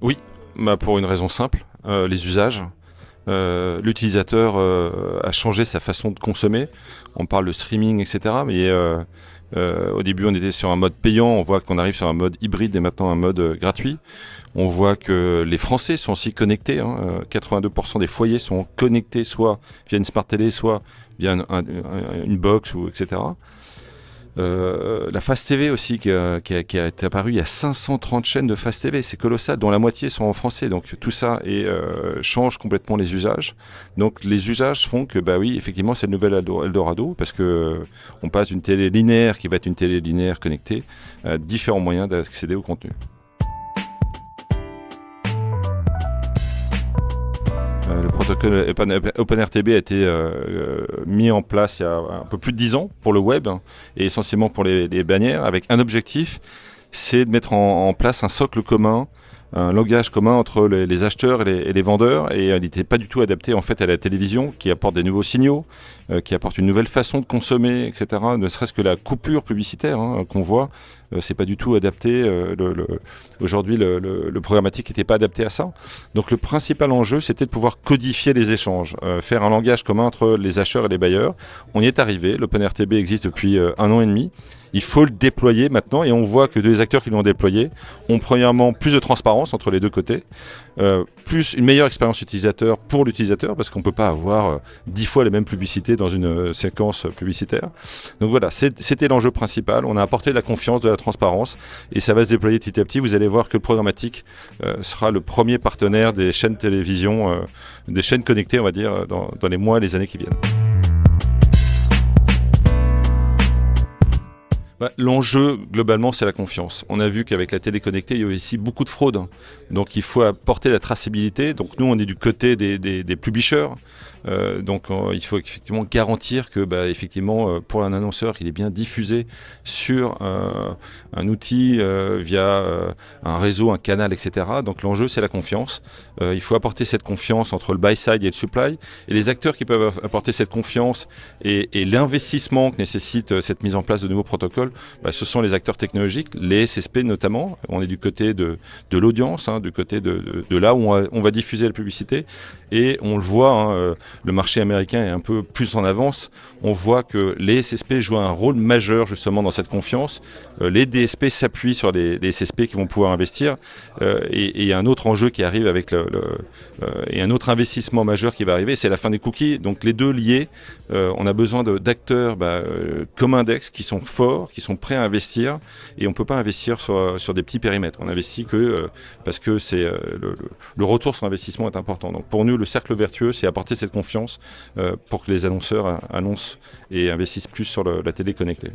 Oui, bah, pour une raison simple, les usages. L'utilisateur a changé sa façon de consommer. On parle de streaming, etc. Mais au début, on était sur un mode payant. On voit qu'on arrive sur un mode hybride et maintenant un mode gratuit. On voit que les Français sont aussi connectés. 82% des foyers sont connectés, soit via une smart télé, soit via une box, etc. La Fast TV aussi qui a été apparue, il y a 530 chaînes de Fast TV, c'est colossal, dont la moitié sont en français, donc tout ça change complètement les usages. Donc les usages font que bah oui, effectivement c'est le nouvel Eldorado, parce que on passe d'une télé linéaire qui va être une télé linéaire connectée à différents moyens d'accéder au contenu. Le protocole OpenRTB a été mis en place il y a un peu plus de 10 ans pour le web, hein, et essentiellement pour les bannières, avec un objectif, c'est de mettre en place un socle commun, un langage commun entre les acheteurs et les vendeurs, et il n'était pas du tout adapté en fait à la télévision, qui apporte des nouveaux signaux, qui apporte une nouvelle façon de consommer, etc. Ne serait-ce que la coupure publicitaire qu'on voit, c'est pas du tout adapté. Aujourd'hui, le programmatique n'était pas adapté à ça. Donc le principal enjeu, c'était de pouvoir codifier les échanges, faire un langage commun entre les acheteurs et les bailleurs. On y est arrivé. L'OpenRTB existe depuis 1 an et demi. Il faut le déployer maintenant, et on voit que les acteurs qui l'ont déployé ont premièrement plus de transparence entre les deux côtés, plus une meilleure expérience utilisateur pour l'utilisateur, parce qu'on ne peut pas avoir 10 fois les mêmes publicités dans une séquence publicitaire. Donc voilà, c'était l'enjeu principal. On a apporté de la confiance, de la transparence, et ça va se déployer petit à petit. Vous allez voir que le programmatique sera le premier partenaire des chaînes télévision, des chaînes connectées, on va dire, dans les mois et les années qui viennent. Bah, l'enjeu, globalement, c'est la confiance. On a vu qu'avec la télé connectée, il y a aussi beaucoup de fraude. Donc, il faut apporter la traçabilité. Donc, nous, on est du côté des publishers. Il faut effectivement garantir que, bah, effectivement, pour un annonceur, il est bien diffusé sur un outil via un réseau, un canal, etc. Donc, l'enjeu, c'est la confiance. Il faut apporter cette confiance entre le buy-side et le supply. Et les acteurs qui peuvent apporter cette confiance et l'investissement que nécessite cette mise en place de nouveaux protocoles, bah, ce sont les acteurs technologiques, les SSP notamment. On est du côté de l'audience, du côté de là où on va diffuser la publicité. Et on le voit, le marché américain est un peu plus en avance. On voit que les SSP jouent un rôle majeur justement dans cette confiance. Les DSP s'appuient sur les SSP qui vont pouvoir investir. Et il y a un autre enjeu qui arrive avec et un autre investissement majeur qui va arriver, c'est la fin des cookies. Donc les deux liés, on a besoin d'acteurs comme Index qui sont forts, qui sont prêts à investir, et on ne peut pas investir sur des petits périmètres. On investit parce que le retour sur investissement est important. Donc pour nous, le cercle vertueux, c'est apporter cette confiance pour que les annonceurs annoncent et investissent plus sur la télé connectée.